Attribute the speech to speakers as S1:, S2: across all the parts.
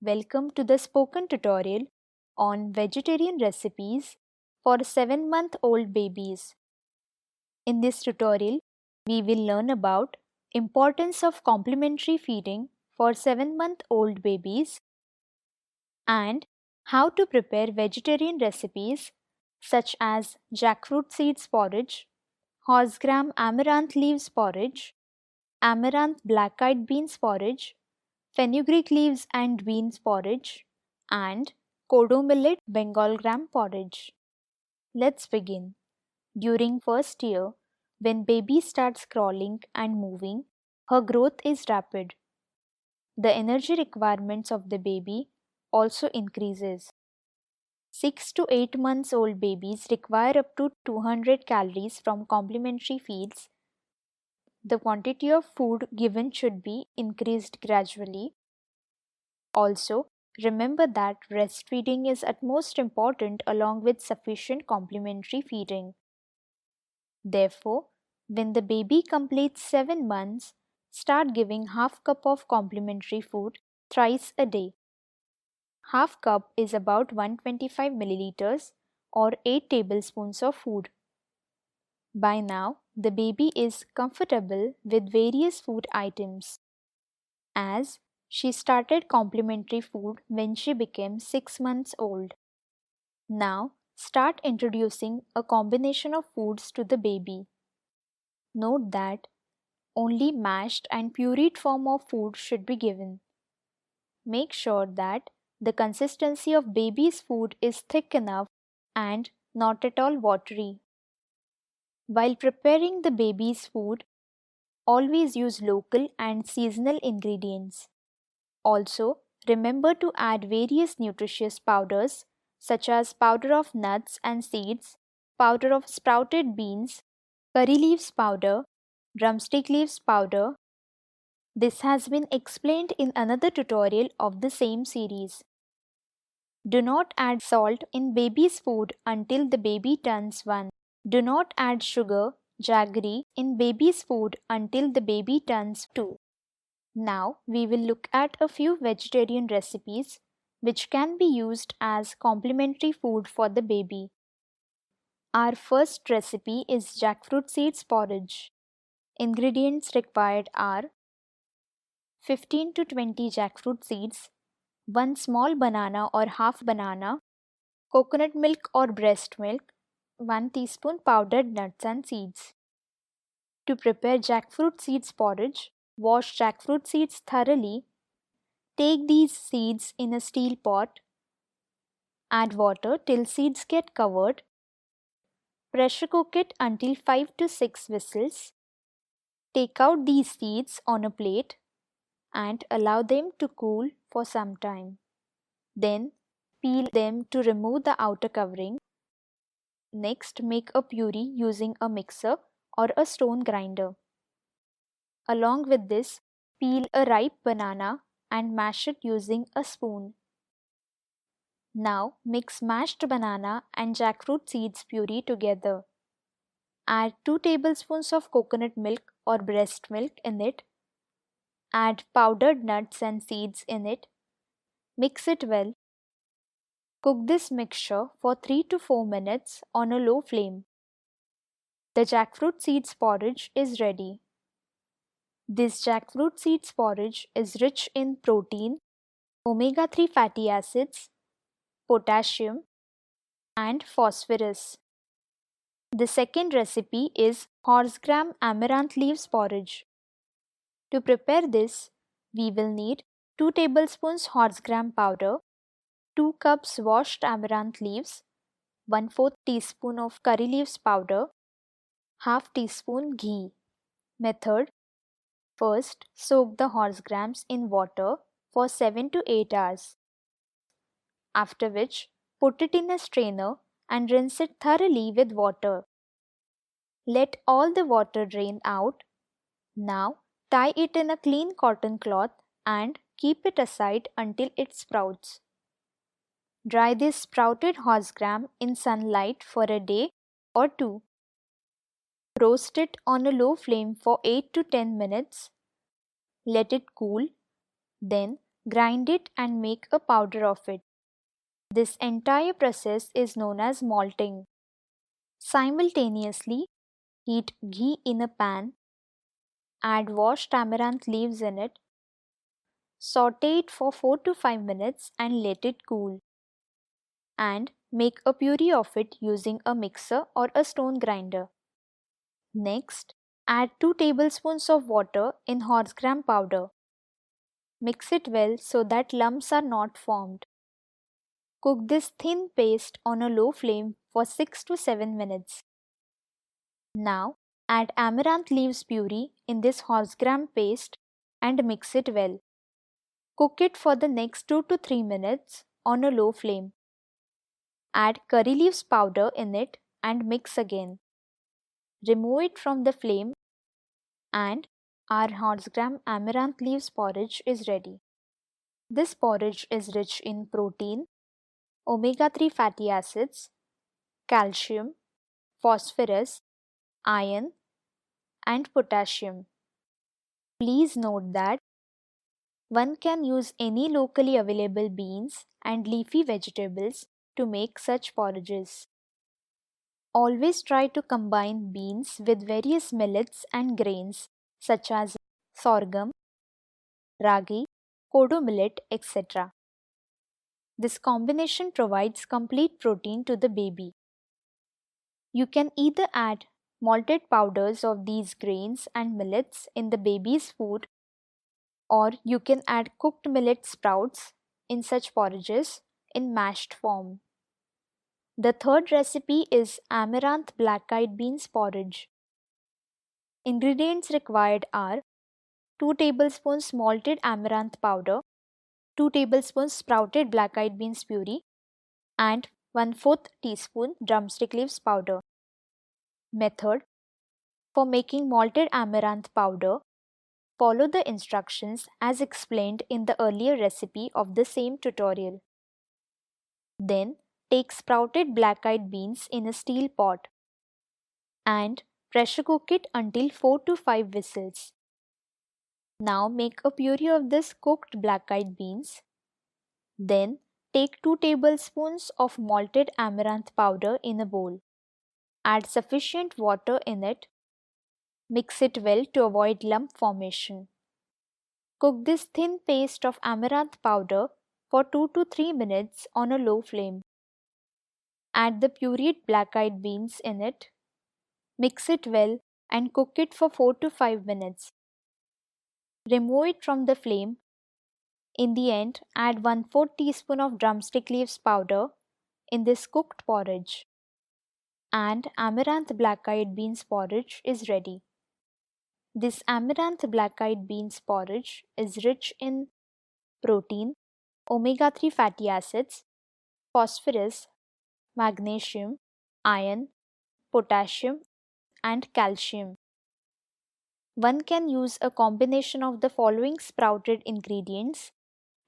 S1: Welcome to the spoken tutorial on vegetarian recipes for 7-month-old babies. In this tutorial, we will learn about importance of complementary feeding for 7-month-old babies and how to prepare vegetarian recipes such as jackfruit seeds porridge, horsegram amaranth leaves porridge, amaranth black-eyed beans porridge, fenugreek leaves and beans porridge, and kodo millet Bengal gram porridge. Let's begin. During first year, when baby starts crawling and moving, her growth is rapid. The energy requirements of the baby also increases. 6 to 8 months old babies require up to 200 calories from complementary feeds. The quantity of food given should be increased gradually. Also, remember that breastfeeding is utmost important along with sufficient complementary feeding. Therefore, when the baby completes 7 months, start giving half cup of complementary food thrice a day. Half cup is about 125 milliliters or 8 tablespoons of food. By now, the baby is comfortable with various food items, as she started complementary food when she became 6 months old. Now, start introducing a combination of foods to the baby. Note that only mashed and pureed form of food should be given. Make sure that the consistency of baby's food is thick enough and not at all watery. While preparing the baby's food, always use local and seasonal ingredients. Also, remember to add various nutritious powders such as powder of nuts and seeds, powder of sprouted beans, curry leaves powder, drumstick leaves powder. This has been explained in another tutorial of the same series. Do not add salt in baby's food until the baby turns 1. Do not add sugar, jaggery in baby's food until the baby turns 2. Now we will look at a few vegetarian recipes which can be used as complementary food for the baby. Our first recipe is jackfruit seeds porridge. Ingredients required are 15 to 20 jackfruit seeds, 1 small banana or half banana, coconut milk or breast milk, 1 teaspoon powdered nuts and seeds. To prepare jackfruit seeds porridge, wash jackfruit seeds thoroughly. Take these seeds in a steel pot. Add water till seeds get covered. Pressure cook it until 5 to 6 whistles. Take out these seeds on a plate and allow them to cool for some time. Then peel them to remove the outer covering. Next, make a puree using a mixer or a stone grinder. Along with this, peel a ripe banana and mash it using a spoon. Now mix mashed banana and jackfruit seeds puree together. Add 2 tablespoons of coconut milk or breast milk in it. Add powdered nuts and seeds in it. Mix it well. Cook this mixture for 3 to 4 minutes on a low flame. The jackfruit seeds porridge is ready. This jackfruit seeds porridge is rich in protein, omega-3 fatty acids, potassium, and phosphorus. The second recipe is horsegram amaranth leaves porridge. To prepare this, we will need 2 tablespoons horsegram powder, 2 cups washed amaranth leaves, 1/4 teaspoon of curry leaves powder, half teaspoon ghee. Method: first, soak the horsegrams in water for 7 to 8 hours. After which, put it in a strainer and rinse it thoroughly with water. Let all the water drain out. Now, tie it in a clean cotton cloth and keep it aside until it sprouts. Dry this sprouted horsegram in sunlight for a day or 2. Roast it on a low flame for 8 to 10 minutes. Let it cool. Then Grind it and make a powder of it. This entire process is known as malting. Simultaneously, heat ghee in a pan, add washed amaranth leaves in it, saute it for 4 to 5 minutes and let it cool. And make a puree of it using a mixer or a stone grinder. Next, add 2 tablespoons of water in horse gram powder. Mix it well so that lumps are not formed. Cook this thin paste on a low flame for 6 to 7 minutes. Now, add amaranth leaves puree in this horse gram paste and mix it well. Cook it for the next 2 to 3 minutes on a low flame. Add curry leaves powder in it and mix again. Remove it from the flame and our horse gram amaranth leaves porridge is ready. This porridge is rich in protein, omega-3 fatty acids, calcium, phosphorus, iron, and potassium. Please note that one can use any locally available beans and leafy vegetables to make such porridges. Always try to combine beans with various millets and grains such as sorghum, ragi, kodo millet, etc. This combination provides complete protein to the baby. You can either add malted powders of these grains and millets in the baby's food, or you can add cooked millet sprouts in such porridges in mashed form. The third recipe is amaranth black-eyed beans porridge. Ingredients required are 2 tablespoons malted amaranth powder, 2 tablespoons sprouted black-eyed beans puree, and 1/4 teaspoon drumstick leaves powder. Method: for making malted amaranth powder, follow the instructions as explained in the earlier recipe of the same tutorial. Then, take sprouted black-eyed beans in a steel pot and pressure cook it until 4 to 5 whistles. Now make a puree of this cooked black-eyed beans. Then, take 2 tablespoons of malted amaranth powder in a bowl. Add sufficient water in it. Mix it well to avoid lump formation. Cook this thin paste of amaranth powder for 2 to 3 minutes on a low flame. Add the pureed black-eyed beans in it. Mix it well and cook it for 4 to 5 minutes. Remove it from the flame. In the end, add 1/4 teaspoon of drumstick leaves powder in this cooked porridge. And amaranth black-eyed beans porridge is ready. This amaranth black-eyed beans porridge is rich in protein, omega-3 fatty acids, phosphorus, magnesium, iron, potassium, and calcium. One can use a combination of the following sprouted ingredients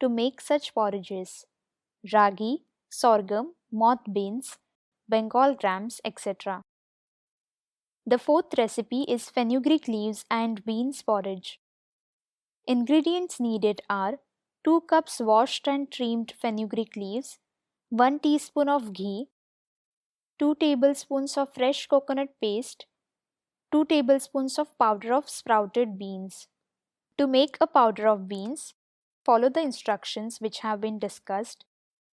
S1: to make such porridges: ragi, sorghum, moth beans, Bengal grams, etc. The fourth recipe is fenugreek leaves and beans porridge. Ingredients needed are 2 cups washed and trimmed fenugreek leaves, 1 teaspoon of ghee, 2 tablespoons of fresh coconut paste, 2 tablespoons of powder of sprouted beans. To make a powder of beans, follow the instructions which have been discussed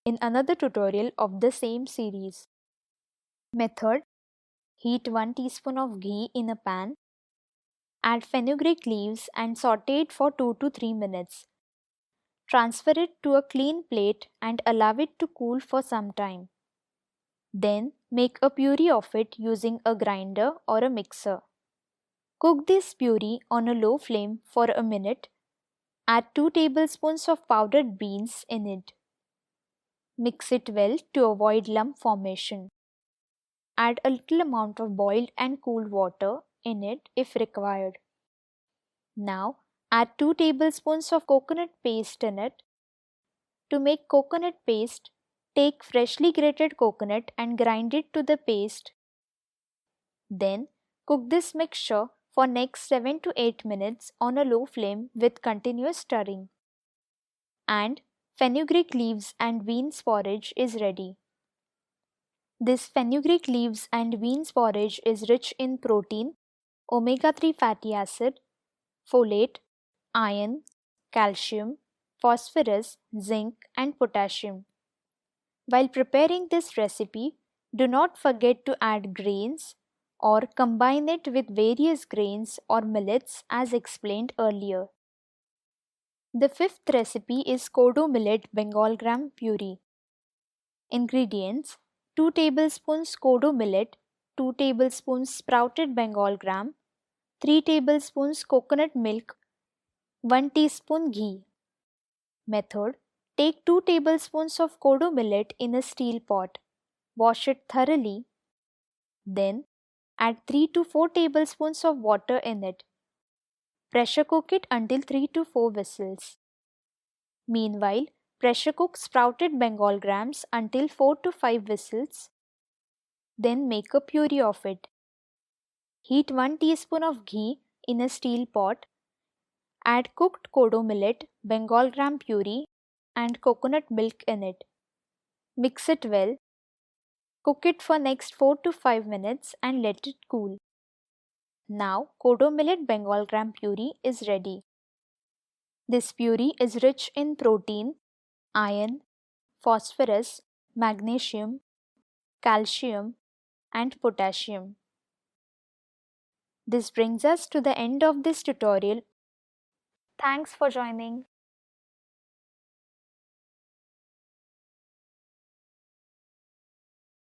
S1: in another tutorial of the same series. Method: heat 1 teaspoon of ghee in a pan. Add fenugreek leaves and saute it for 2 to 3 minutes. Transfer it to a clean plate and allow it to cool for some time. Then make a puree of it using a grinder or a mixer. Cook this puree on a low flame for a minute. Add 2 tablespoons of powdered beans in it. Mix it well to avoid lump formation. Add a little amount of boiled and cooled water in it if required. Now add 2 tablespoons of coconut paste in it. To make coconut paste, take freshly grated coconut and grind it to the paste. Then cook this mixture for next 7 to 8 minutes on a low flame with continuous stirring. and fenugreek leaves and beans porridge is ready. This fenugreek leaves and beans porridge is rich in protein, omega-3 fatty acid, folate, iron, calcium, phosphorus, zinc, and potassium. While preparing this recipe, do not forget to add grains or combine it with various grains or millets as explained earlier. The fifth recipe is Kodo millet Bengal gram puree. Ingredients: 2 tablespoons Kodo millet, 2 tablespoons sprouted Bengal gram, 3 tablespoons coconut milk, 1 teaspoon ghee. Method: take 2 tablespoons of Kodo millet in a steel pot. Wash it thoroughly. Then add 3 to 4 tablespoons of water in it. Pressure cook it until 3 to 4 whistles. Meanwhile, pressure cook sprouted Bengal grams until 4 to 5 whistles. Then make a puree of it. Heat 1 teaspoon of ghee in a steel pot. Add cooked Kodo millet, Bengal gram puree and coconut milk in it. Mix it well. Cook it for next 4 to 5 minutes and let it cool. Now, Kodo millet Bengal gram puree is ready. This puree is rich in protein, iron, phosphorus, magnesium, calcium, and potassium. This brings us to the end of this tutorial. Thanks for joining.